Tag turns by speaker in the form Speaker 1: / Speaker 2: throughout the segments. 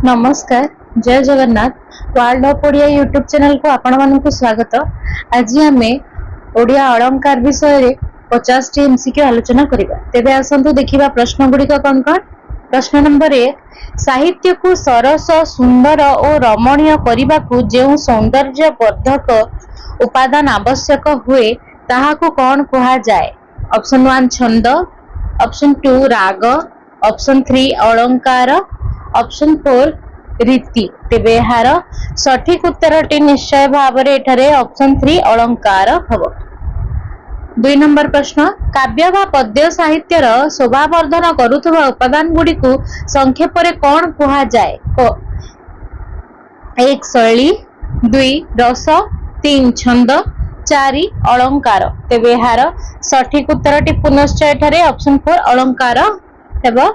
Speaker 1: नमस्कार। जय Jagannath. World of Odia YouTube channel को आपण मानक स्वागत। आज आम ओडिया अलंकार विषय 50 टी एमसीक्यू आलोचना करिबा। तेबे आसंतु देखिबा प्रश्न गुडी का कौन कौन। प्रश्न नंबर 1, साहित्य को सरस सुंदर और रमणीय करने को जो सौंदर्य वर्धक उपादान आवश्यक हुए ताहाको कौन कहा जाए। ऑप्शन 1 छंद, ऑप्शन 2 राग, ऑप्शन 3 अलंकार, ऑप्शन 4 रीति। तेबे यार सठिक उत्तरटी निश्चय भाव ऑप्शन 3 अलंकार हम। 2 नंबर प्रश्न, काव्य वा पद्य साहित्यर शोभावर्धन करुवा उपादान गुडी को संक्षेप रे कौन कहा जाए। 1 शैली, 2 रस, 3 छंद, 4 अलंकार। तेबे यार सठिक उत्तरटी पुनश्च ऑप्शन 4 अलंकार हेबो।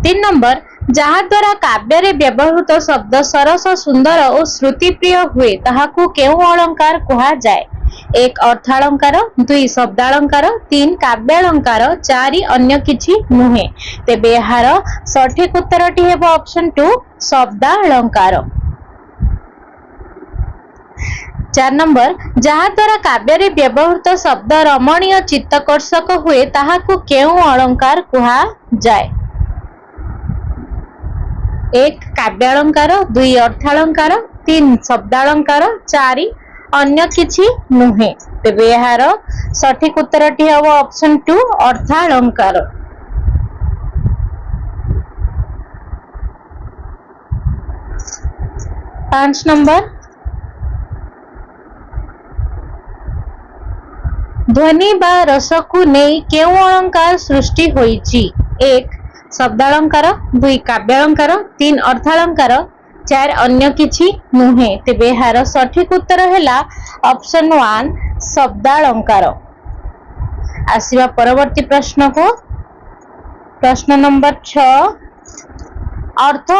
Speaker 1: 3 नंबर, जहा द्वारा काव्य रे व्यवहृत शब्द सरस सुंदर और श्रुति प्रिय हुए ताहाकू केउ अलंकार कहा जाए। 1 अर्थालंकार, 2 शब्दालंकार, 3 काव्यालंकार, 4 अन्य किछि नुहे। तेबे यार सठिक उत्तरटी हेबो ऑप्शन 2 शब्दालंकार। 4 नंबर, जहा द्वारा काव्य रे व्यवहृत शब्द रमणीय चित्तकर्षक हुए ताहाकू केउ अलंकार कहा जाए। 1 काव्यालंकार, 2 अर्थालंकार, 3 शब्दालंकार, 4 अन्य किछि नुहे। तेबे यार सठिक उत्तरटी हेबो ऑप्शन 2 अर्थालंकार। 5 नंबर, ध्वनि बा रस को नहीं केउ अलंकार सृष्टि होईची। 1 शब्दालंकार, 2 काव्यालंकार, 3 अर्थालंकार, 4 अन्य किछि नुहे। तेबे यार सठिक उत्तर हैला ऑप्शन 1 शब्दालंकार। आसीबा परवर्ती प्रश्न को। प्रश्न नंबर 6, अर्थ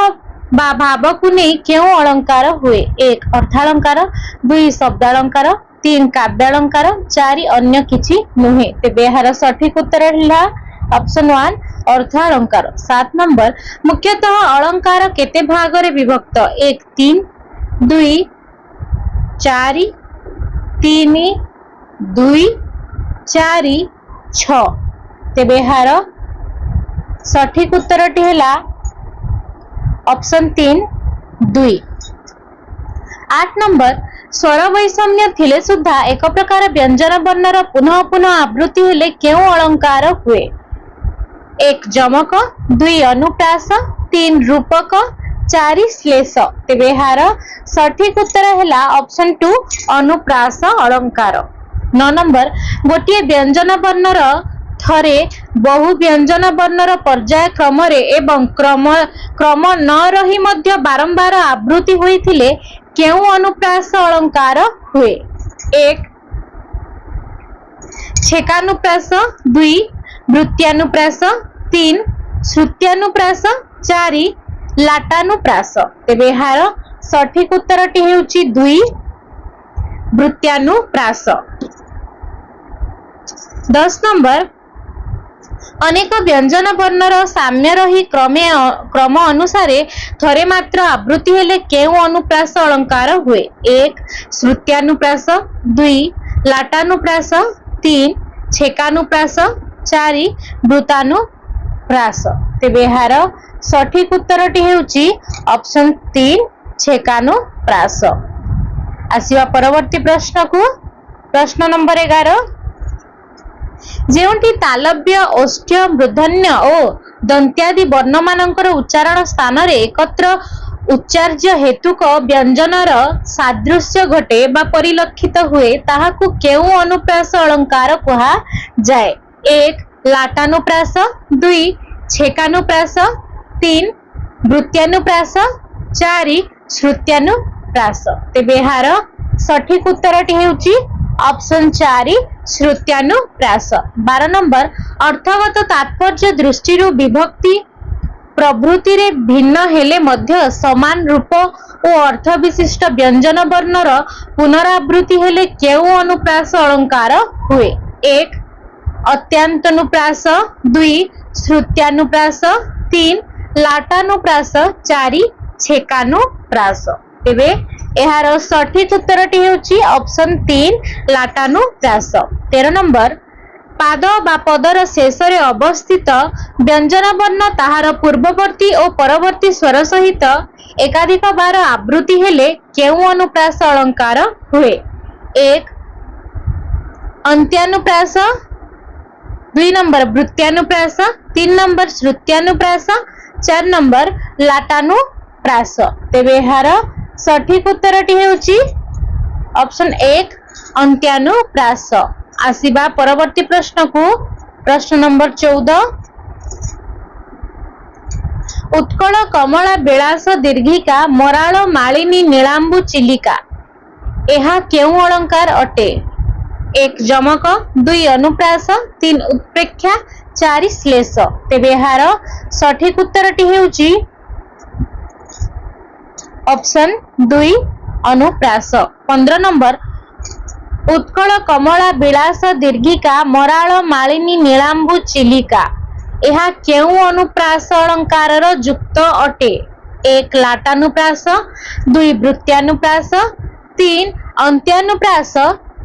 Speaker 1: बा भाव को नहीं केउ अलंकार हुए। 1 अर्थालंकार, 2 शब्दालंकार, 3 काव्यालंकार, 4 अन्य किछि नुहे। तेबे यार सठिक उत्तर हैला ऑप्शन 1 अर्थालंकार। 7 नंबर, मुख्यतः अलंकार केते भाग रे विभक्त। 1 3, 2 4, 3 2 4 6। तेबे यार सठिक उत्तरटी हैला ऑप्शन 3 2। 8 नंबर, स्वर वैषम्य थिले सुद्धा एक प्रकार व्यंजन वर्णर पुनः पुनः आवृत्ति हेले केउ अलंकार हुए। 1 जमक, 2 अनुप्रास, 3 रूपक, 4 श्लेष। तेबे यार सठिक उत्तर हैला ऑप्शन 2 अनुप्रास अलंकार। 9 नंबर, गोटिए व्यंजन वर्णर थरे बहु व्यंजन वर्णर पर्याय क्रम रे एवं क्रम न रही मध्य बारंबार आवृत्ति होइथिले केउ अनुप्रास अलंकार हुए। 1 छेकानुप्रास, 2 वृत्त्यानुप्रास, 3 श्रुत्यानुप्रास, 4 लाटानुप्रास। तेबे यार सठिक उत्तरटी हेउची 2 वृत्त्यानुप्रास। 10 नंबर, अनेक व्यंजन वर्णर साम्य रही क्रम अनुसार थरे मात्र आवृत्ति हेले केउ अनुप्रास अलंकार हुए। 1 श्रुत्यानुप्रास, 2 लाटानुप्रास, 3 छेकानुप्रास, 4 वृत्तानुप्रास। तेबे यार सठिक उत्तरटी हेउची ऑप्शन 3 छेकानुप्रास। आसीबा परवर्ती प्रश्न को। प्रश्न नंबर 11, जेउंटी तालव्य, ओष्ठ्य, मूर्धन्य और दंत्यादि वर्ण मानकर उच्चारण स्थान रे एकत्र उच्चार्य हेतुक व्यंजनर सादृश्य घटे बा परिलक्षित हुए ताहाकू केउ अनुप्रास अलंकार कहा जाए। 1 लाटानुप्रास, 2 छेकानुप्रास, 3 वृत्त्यानुप्रास, 4 श्रुत्यानुप्रास। तेबे यार सठिक उत्तरटी हेउची ऑप्शन 4 श्रुत्यानुप्रास। 12 नंबर, अर्थगत तात्पर्य दृष्टि विभक्ति प्रभृति रे भिन्न हेले मध्य समान रूप और अर्थ विशिष्ट व्यंजन वर्णर पुनरावृत्ति हेले केउ अनुप्रास अलंकार हुए। 1 अत्यांतनुप्रास, 2 श्रुत्यानुप्रास, 3 लाटानुप्रास, 4 छेकानुप्रास। तेबे एहार सठिक उत्तरटी हेउची ऑप्शन 3 लाटानुप्रास। 13 नंबर पाद बा पदर शेष रे अवस्थित व्यंजन वर्ण ताहार पूर्ववर्ती और परवर्ती स्वर सहित एकाधिक बार आवृत्ति हेले केउ अनुप्रास अलंकार हुए? 1 अंत्यानुप्रास, 2 नंबर वृत्त्यानुप्रास, 3 नंबर श्रुत्यानुप्रास, 4 नंबर लाटानुप्रास। तेबे एहार सठिक उत्तरटी हेउची ऑप्शन 1 अंत्यानुप्रास। आसीबा परवर्ती प्रश्न को, प्रश्न नंबर 14 उत्कल कमला विलास दीर्घिका मराल मालिनी नीलांबु चिलिका एहा केउ अलंकार अटे? 1 जमक, 2 अनुप्रास, 3 उत्प्रेक्षा, 4 श्लेष। तेबे एहार सठिक उत्तरटी हेउची ऑप्शन 2 अनुप्रास। 15 नंबर उत्कल कमला विलास दीर्घिका मराल मालिनी नीलांबु चिलिका एहा केउ अनुप्रास अलंकार युक्त अटे? 1 लाटानुप्रास, 2 वृत्त्यानुप्रास, 3 अंत्यानुप्रास,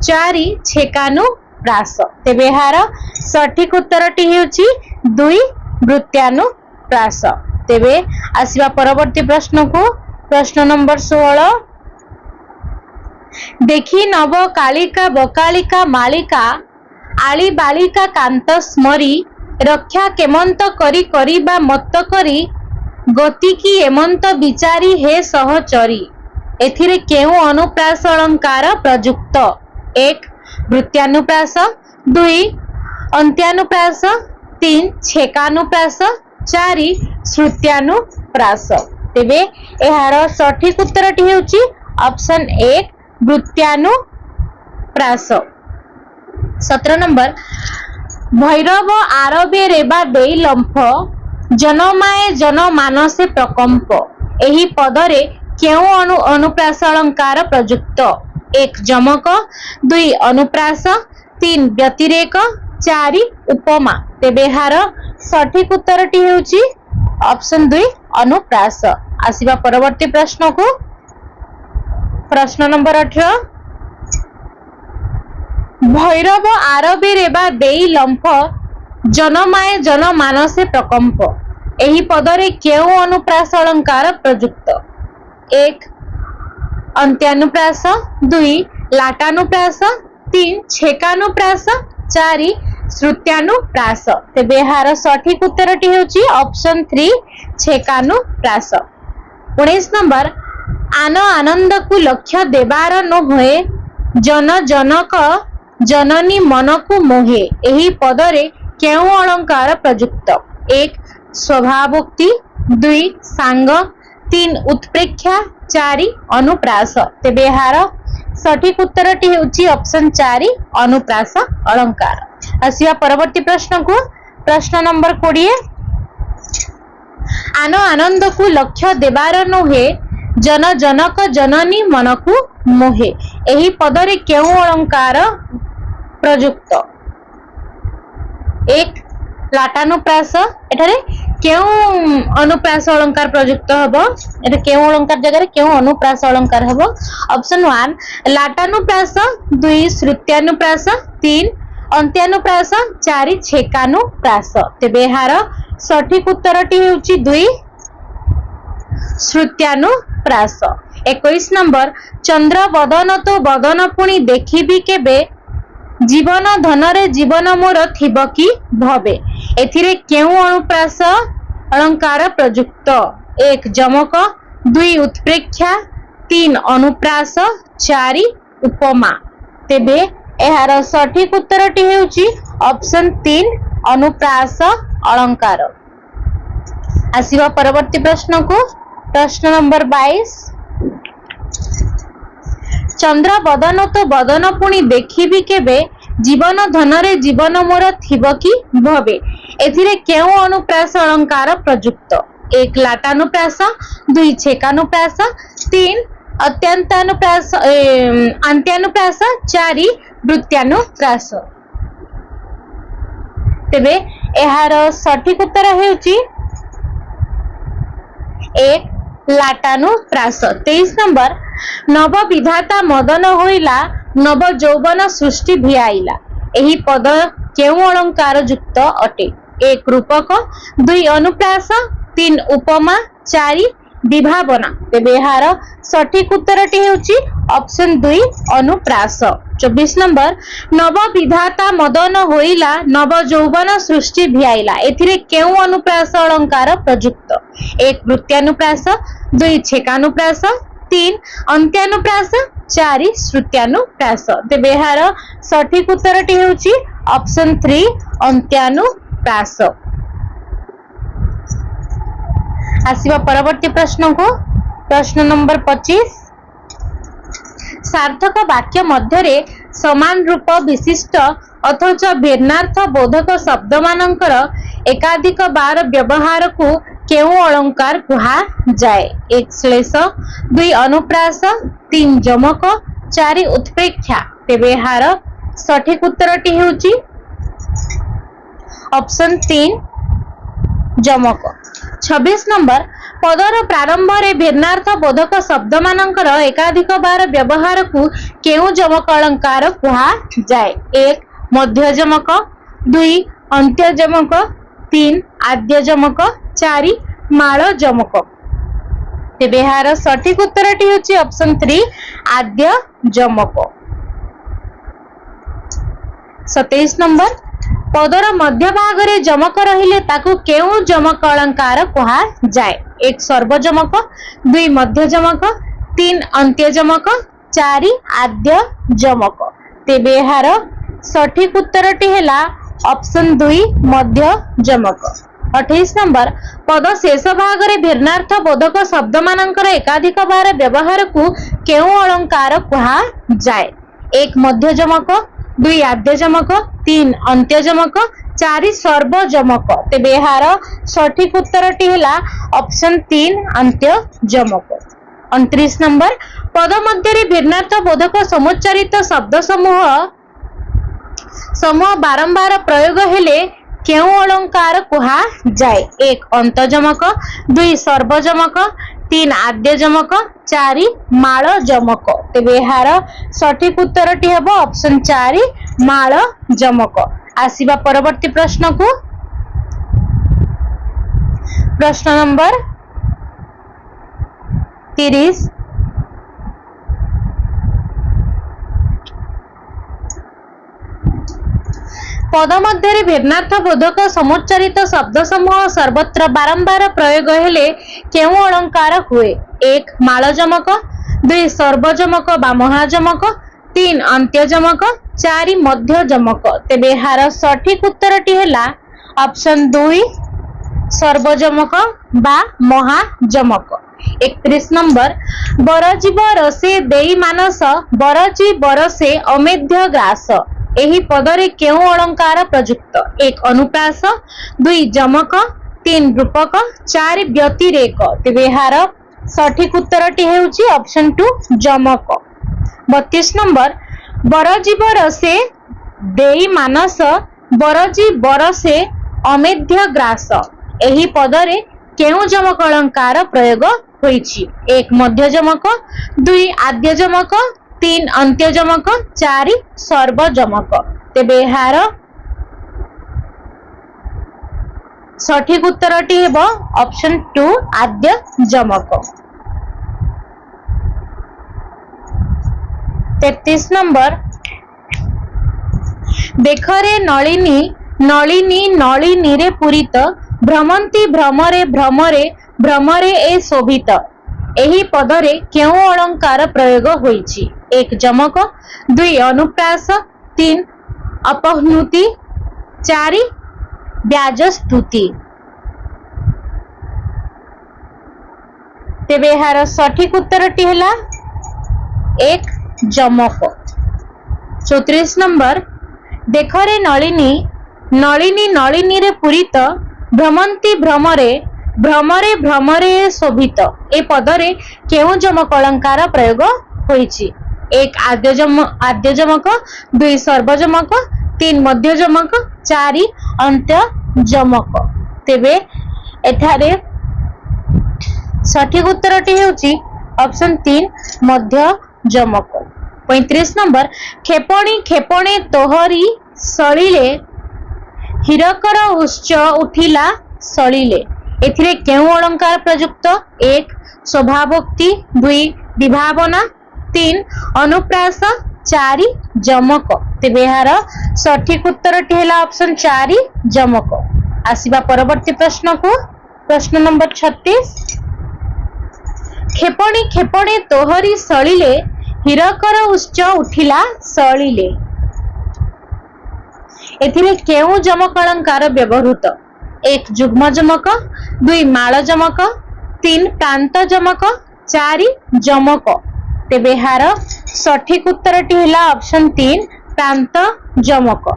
Speaker 1: 4 छेकानुप्रास। तेबे एहार सठिक उत्तरटी हेउची 2 वृत्त्यानुप्रास। तेबे आसीबा परवर्ती प्रश्न को, प्रश्न नंबर 16 देखी नव कालिका बकालिका मालिका आली बालिका कांत स्मरी रक्षा केमंत करी करिबा मत करी गति की एमंत विचारी हे सहचरी एथिरे केउ अनुप्रास अलंकार प्रयुक्त? 1 वृत्त्यानुप्रास, 2 अंत्यानुप्रास, 3 छेकानुप्रास, 4 श्रुत्यानुप्रास। तेबे एहार सठिक उत्तरटी हेउची ऑप्शन 1 वृत्त्यानुप्रास। 17 नंबर भैरव आरबे रेबा देई लंफ जनमाए जन मानसे प्रकंप एही पदरे केउ अनुप्रास अलंकार प्रयुक्त? 1 जमक, 2 अनुप्रास, 3 व्यतिरेक, 4 उपमा। तेबे एहार सठिक उत्तरटी हेउची ऑप्शन 2 अनुप्रास। आसीबा परवर्ती प्रश्न को, प्रश्न नंबर 18 भैरव आरबे रेबा देई लंफ जनमाए जन मानसे प्रकंप एही पदरे केउ अनुप्रास अलंकार प्रयुक्त? 1 अंत्यानुप्रास, 2 लाटानुप्रास, 3 छेकानुप्रास, 4 श्रुत्यानुप्रास। तेबे एहार सठिक उत्तरटी हेउची ऑप्शन 3 छेकानुप्रास। 19 नंबर आन आनंद को लक्ष्य देवार न होए जन जनक जननी मन को मोहे एही पदरे केउ अलंकार प्रयुक्त? 1 स्वभावोक्ति, 2 सांग, 3 उत्प्रेक्षा, 4 अनुप्रास। तेबे एहार सठिक उत्तरटी हेउची ऑप्शन 4 अनुप्रास अलंकार। आसिया परवर्ती प्रश्न को, प्रश्न नंबर 20 आन आनंद को लक्ष्य देवार नोहे जन जनक जननी मन को मोहे एही पदरे केउ अलंकार प्रयुक्त? 1 लाटानुप्रास एठारे केउ अनुप्रास अलंकार प्रयुक्त हबो? एटा केउ अलंकार जगह केउ अनुप्रास अलंकार हबो? ऑप्शन 1 लाटानुप्रास, 2 श्रुत्यानुप्रास, 3 अंत्यानुप्रास, 4 छेकानुप्रास। तेबे एहार सठिक उत्तरटी हेउची 2 श्रुत्यानुप्रास। 21 नंबर चंद्र बदन तो बदन पुणी देखिबी केबे जीवन धनरे जीवन मोर थिब कि भवे एथिरे केउ अनुप्रास अलंकार प्रयुक्त? 1 जमक, 2 उत्प्रेक्षा, 3 अनुप्रास, 4 उपमा। तेबे एहार सठिक उत्तरटी हेउची ऑप्शन 3 अनुप्रास अलंकार। आसीबा परवर्ती प्रश्न को, प्रश्न नंबर 22 चंद्र बदन तो बदन पुणी देखिबी केबे जीवन धनरे जीवन मोर थिब कि भवे एथिरे केउ अनुप्रास अलंकार प्रयुक्त? 1 लाटानुप्रास, 2 छेकानुप्रास, 3 अंत्यानुप्रास, 4 वृत्त्यानुप्रास। तेबे एहार सठिक उत्तर हेउची 1 लाटानुप्रास। 23 नंबर नव विधाता मदन होइला नव यौवन सृष्टि भिआइला एही पद केउ अलंकार युक्त अटे? 1 रूपक, 2 अनुप्रास, 3 उपमा, 4 विभावना। तेबे एहार सठिक उत्तरटी हेउची ऑप्शन 2 अनुप्रास। 24 नंबर नव विधाता मदन होइला नव यौवन सृष्टि भिआइला एथिरे केउ अनुप्रास अलंकार प्रयुक्त? 1 वृत्त्यानुप्रास, 2 छेकानुप्रास, 3 अंत्यानुप्रास, 4 श्रुत्यानुप्रास। तेबे एहार सठिक उत्तरटी हेउची ऑप्शन 3 अंत्यानुप्रास। आसिबा परवर्ती प्रश्न को प्रश्न नंबर 25 सार्थक वाक्य मध्यरे समान रूप विशिष्ट अथच भिन्नार्थ बोधक शब्द मानकर एकाधिक बार व्यवहार को केउ अलंकार कुहा जाए? 1 श्लेष, 2 अनुप्रास, 3 जमक, 4 उत्प्रेक्षा। तेबे एहार सठिक उत्तरटी हेउची ऑप्शन 3 जमक। 26 नंबर पदर प्रारंभ रे भिन्नार्थ बोधक शब्द मानकर एकाधिक बार व्यवहार को केउ जमक अलंकार कुहा जाए? 1 मध्य जमक, 2 अंत्य जमक, 3 आद्य जमक, 4 माळ जमक। तेबे एहार सठिक उत्तरटी होची ऑप्शन 3 आद्य जमक। 27 नंबर पदर मध्य भाग रे जमक रहिले ताकू केउ जमक अलंकार कुहा जाए? 1 सर्वजमक, 2 मध्य जमक, 3 अंत्य जमक, 4 आद्य जमक। तेबे एहार सठिक उत्तरटी हेला ऑप्शन 2 मध्य जमक। 28 नंबर पद शेष भाग रे भिन्नार्थ बोधक शब्द मानकर एकाधिक बार व्यवहार को केउ अलंकार कुहा जाए? 1 मध्य जमक, 2 आद्य जमक, 3 अंत्य जमक, 4 सर्वजमक। तेबे एहार सठिक उत्तरटी हेला ऑप्शन 3 अंत्य जमक। 29 नंबर पद मध्य भिन्नार्थ बोधक समुच्चारित शब्द समूह बारंबार प्रयोग हेले केउ अलंकार कुहा जाए? 1 अंतजमक, 2 सर्वजमक, 3 आद्य जमक, 4 माळ जमक। तेबे एहार सठिक उत्तरटी हेबो ऑप्शन 4 माळ जमक। आसिबा परवर्ती प्रश्न को प्रश्न नंबर 30 पद मध्य भिन्नार्थ बोधक समुच्चारित शब्द समूह सर्वत्र बारंबार प्रयोग हेले केउ अलंकार हुए? 1 माळ जमक, 2 सर्वजमक बा महाजमक, 3 अंत्य जमक, 4 मध्य जमक। तेबे एहार सठिक उत्तरटी हेला ऑप्शन 2 सर्वजमक बा महाजमक। 31 नंबर बरजीव रसे देई मानस बरजी बरसे अमेध्य ग्रास एही पदरे केउ अलंकार प्रयुक्त? 1 अनुप्रास, 2 जमक, 3 रूपक, 4 व्यतिरेक। तेबे एहार सठिक उत्तरटी हेउची ऑप्शन 2 जमक। 32 नंबर बरजीव रसे देई मानस बरजी बरसे अमेध्य ग्रास एही पदरे केउ जमक अलंकार प्रयोग होईची? 1 मध्य जमक, 2 आद्य जमक, 3 अंत्य जमक, 4 सर्वजमक। तेबे एहार सठिक उत्तरटी हेबो ऑप्शन 2 आद्य जमक। 33 नंबर देखरे नलिनी नलिनी नलिनी रे पूरित भ्रमंती भ्रमरे भ्रमरे भ्रमरे ए शोभित एही पदरे केउ अलंकार प्रयोग होईची? 1 जमक, 2 अनुप्रास, 3 अपहनुति, 4 व्याजस्तुति। तेबे एहार सठिक उत्तरटी हेला 1 जमक। 34 नंबर देखरे नलिनी नलिनी नलिनी रे पूरित भ्रमंती भ्रमरे भ्रमरे भ्रमरे शोभित ए पदरे केउ जमक अलंकार प्रयोग होईची? 1 आद्य जमक, 2 सर्वजमक, 3 मध्य जमक, 4 अंत्य जमक। तेबे एठारे सठिक उत्तरटी हेउची ऑप्शन 3 मध्य जमक। 35 नंबर खेपणी खेपणे तोहरी सळीले हिरकर उच्च उठिला सळीले एथिरे केउ अलंकार प्रयुक्त? 1 स्वभावोक्ति, 2 विभावना, 3 अनुप्रास, 4 जमक। तेबे यार सठिक उत्तरटी हेला ऑप्शन 4 जमक। आसीबा परवर्ती प्रश्न को प्रश्न नंबर 36 खेपणी खेपणे तोहरी सळीले हिरकर उच्च उठिला सळीले एथिरे केउ जमक अलंकार व्यवहृत? 1 जुग्म जमक, 2 माळ जमक, 3 प्रांत जमक, 4 जमक। तेबे हार सठिक उत्तरटी हेला ऑप्शन 3 प्रांत जमक।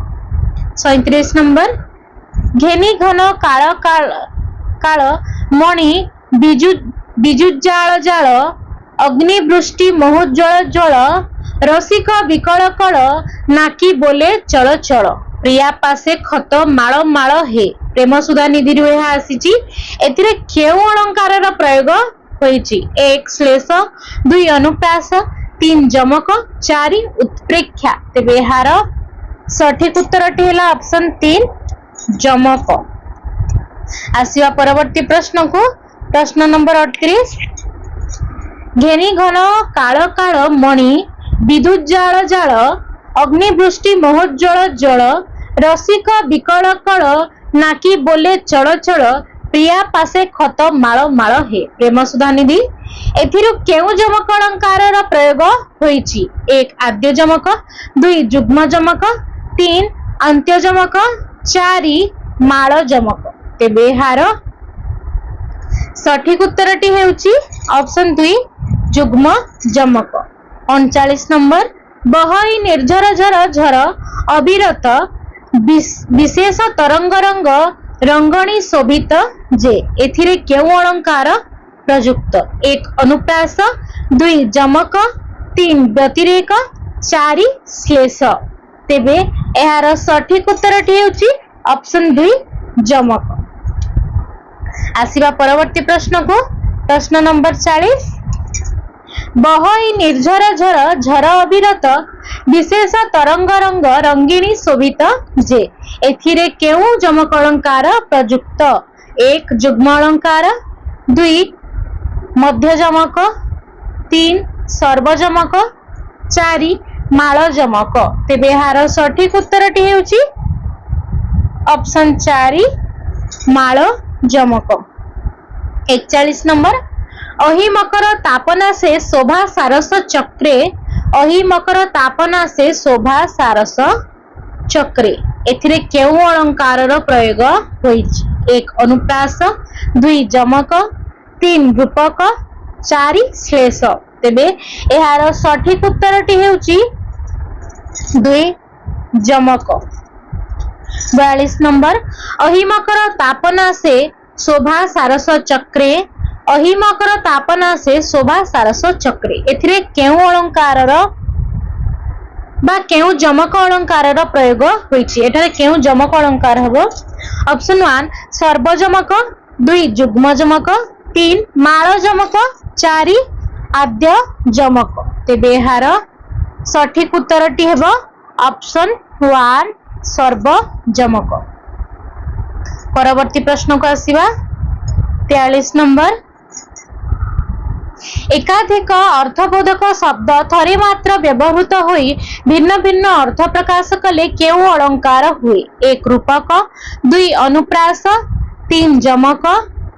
Speaker 1: 37 नंबर घेनी घन काळ काळ काळ मणि बिजुज्जाळ जाळ अग्निवृष्टि महोज्ज्वल ज्वल रसिक विकल कळ नाकी बोले चल चल प्रिया पासे खत माळ माळ हे प्रेम सुधा निधि रु यह आसीची एथिरे केउ अलंकार रा प्रयोग होईची? 1 श्लेष, 2 अनुप्रास, 3 जमक, 4 उत्प्रेक्षा। तेबे हार सठिक उत्तरटी हेला ऑप्शन 3 जमक। आसीबा परवर्ती प्रश्न को प्रश्न नंबर 38 घेनी घन काळ काळ मणि विद्युज्जाळ जाळ अग्निवृष्टि महोज्ज्वल ज्वल रसिक विकल कळ नाकी बोले चल चल प्रिया पासे खत माळ माळ हे प्रेम सुधा निधि एथिरु केउ जमक अलंकार रा प्रयोग होईची? 1 आद्य जमक, 2 जुग्म जमक, 3 अंत्य जमक, 4 माळ जमक। तेबे हार सठिक उत्तरटी हेउची ऑप्शन 2 जुग्म जमक। 39 नंबर बहई निर्झर झर झर अविरत विशेष तरंग रंग रंगणी शोभित जे एथिरे केउ अलंकार प्रयुक्त? 1 अनुप्रास, 2 जमक, 3 व्यतिरेक, 4 श्लेष। तेबे एहार सठिक उत्तरटी हेउची ऑप्शन 2 जमक। आसीबा परवर्ती प्रश्न को प्रश्न नंबर 40 बहई निर्झर झर झर अविरत विशेष तरंग रंग रंगिणी शोभित जे एथिरे केउ जमक अलंकार प्रयुक्त? 1 जुग्म अलंकार, 2 मध्य जमक, 3 सर्वजमक, 4 माळ जमक। तेबे हार सठिक उत्तरटी हेउची ऑप्शन 4 माळ जमक। 41 नंबर अहि मकर तापना से शोभा सारस चक्रे अहि मकर तापना से शोभा सारस चक्रे एथिरे केउ अलंकार रो प्रयोग होईची? 1 अनुप्रास, 2 जमक, 3 रूपक, 4 श्लेष। तेबे एहार सठिक उत्तरटी हेउची 2 जमक। 42 नंबर अहि मकर तापना से शोभा सारस चक्रे अहि मकर तापना से शोभा सारस चक्रे एथिरे केउ अलंकार रो बा केउ जमक अलंकार रो प्रयोग होईची? एठारे केउ जमक अलंकार हबो? ऑप्शन 1 सर्वजमक, 2 जुग्म जमक, 3 माळ जमक, 4 आद्य जमक। तेबे एहार सठिक उत्तरटी हेबो ऑप्शन 1 सर्वजमक। परवर्ती प्रश्न को आसीबा 43 नंबर एकाधिक अर्थबोधक शब्द थरे मात्र व्यवहृत होई भिन्न भिन्न अर्थ प्रकाश कले केउ अलंकार हुए? 1 रूपक, 2 अनुप्रास, 3 जमक,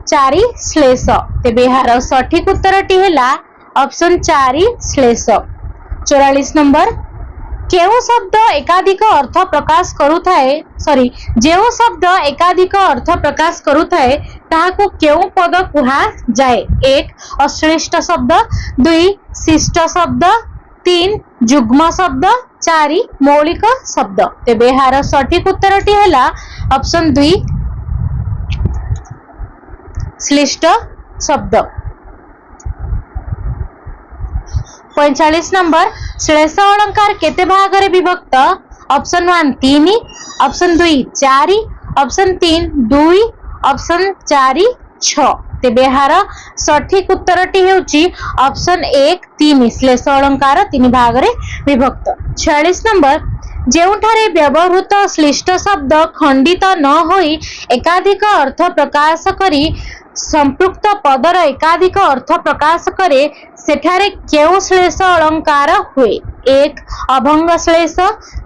Speaker 1: 4 श्लेष। तेबे एहार सठिक उत्तरटी हेला ऑप्शन 4 श्लेष। 44 नंबर केउ शब्द एकाधिक अर्थ प्रकाश करुथाए जेउ शब्द एकाधिक अर्थ प्रकाश करुथाए ताहाको केउ पद कुहा जाए? 1 अश्लिष्ट शब्द, 2 शिष्ट शब्द, 3 जुग्म शब्द, 4 मौलिक शब्द। तेबे एहार सठिक उत्तरटी हेला ऑप्शन 2 श्लिष्ट शब्द। 45 नंबर श्लेष अलंकार केते भागरे विभक्त? Option 1 3, option 2 4, option 3 2, option 4 6। तेबे यार सठिक उत्तरटी हेउची ऑप्शन 1 3 श्लेष अलंकार 3 भाग रे विभक्त। 46 नंबर जेउठारे व्यवहृत श्लिष्ट शब्द खंडित न होई एकाधिक अर्थ प्रकाश करी संपृक्त पदर एकाधिक अर्थ प्रकाश करे सेठारे केउ श्लेष अलंकार हुए? 1 अभंग श्लेष,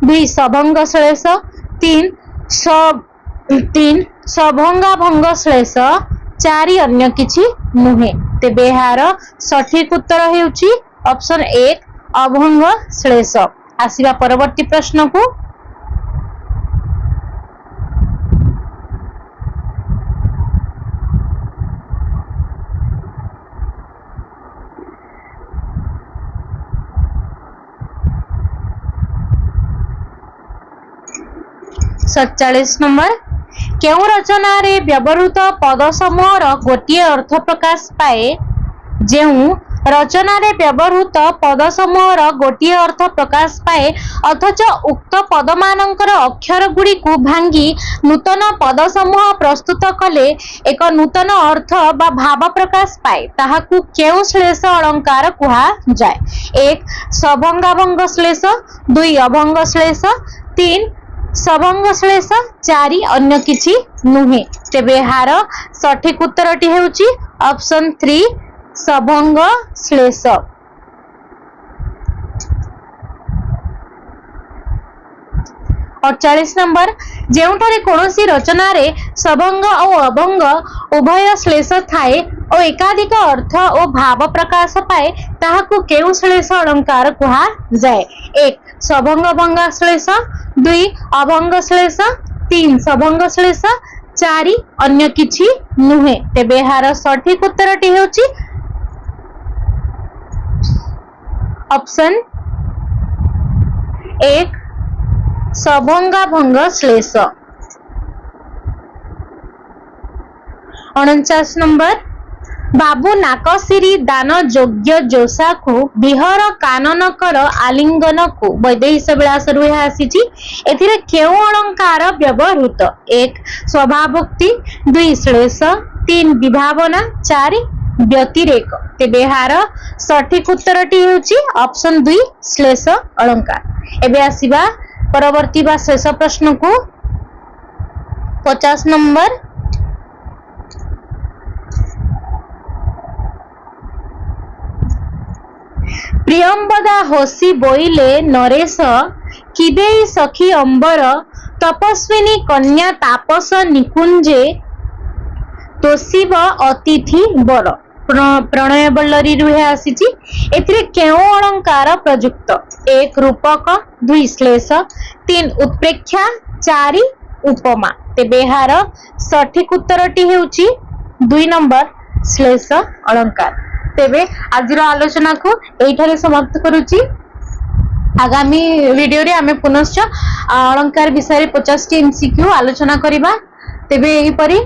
Speaker 1: 2 सभंग श्लेष, 3 सभंगाभंग श्लेष, 4 अन्य किछि नुहे। तेबे यार सठिक उत्तर हेउची ऑप्शन 1 अभंग श्लेष। आसिबा परवर्ती प्रश्न को। सत्तालीस नंबर केउ रचना रे व्यवहृत पद समूहर गोटिए अर्थ प्रकाश पाए? जेउ रचना रे व्यवहृत पद समूहर गोटिए अर्थ प्रकाश पाए अथच उक्त पदमानंकर अक्षर गुड़ी को भांगी नूतन पद समूह प्रस्तुत कले एक नूतन अर्थ बा भाव प्रकाश पाए ताहाकू केउ श्लेष अलंकार कुहा जाए? 1 सभंगाभंग श्लेष, 2 अभंग श्लेष, 3 सभंग श्लेष, 4 अन्य किछि नुहे। तेबे यार सठिक उत्तरटी हेउची ऑप्शन 3 सभंग श्लेष। 48 नंबर जेउठारे कोनोसी रचना रे सभंग और अभंग उभय श्लेष थाए और एकाधिक अर्थ और भाव प्रकाश पाए ताहाकू केउ श्लेष अलंकार कुहा जाए? 1 सभंग भंग श्लेष, 2 अभंग श्लेष, 3 सभंग श्लेष, 4 अन्य किछि नुहे। तेबे यार सठिक उत्तरटी हेउची ऑप्शन 1 सभंगाभंग श्लेष। 49 नंबर बाबू नाकसिरी दान योग्य जोसा को बिहर कानन कर आलिंगन को वैदेहिक विलास रु आसीची एथिरे केउ अलंकार व्यवहृत? 1 स्वभावोक्ति, 2 श्लेष, 3 विभावना, 4 व्यतिरेक। तेबे यार सठिक उत्तरटी हेउची ऑप्शन 2 श्लेष अलंकार। एबे आसीबा परवर्ती बा शेष प्रश्न को। 50 नंबर प्रियंबदा होसी बोइले नरेश किदेई सखी अंबर तपस्विनी कन्या तापस निकुंजे तोषिब अतिथि बर। प्रणय बल्लरी रुहे आसीची एथिरे केउ अलंकार प्रयुक्त? 1 रूपक, 2 श्लेष, 3 उत्प्रेक्षा, 4 उपमा। तेबे यार सठिक उत्तरटी हेउची 2 नंबर श्लेष अलंकार। तेबे आजिर आलोचना को एठारे समाप्त करूची। आगामी वीडियो रे आमे पुनश्च अलंकार विषय 50 टी एमसीक्यू आलोचना करिबा। तेबे एही परी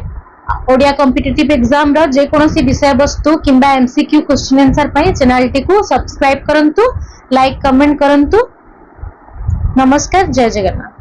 Speaker 1: ओडिया कॉम्पिटिटिव एग्जाम रो जे कोनोसी विषय वस्तु किंबा एमसीक्यू क्वेश्चन आंसर पई चैनल टी को सब्सक्राइब करंतु, लाइक कमेंट करंतु। नमस्कार, जय जगन्नाथ।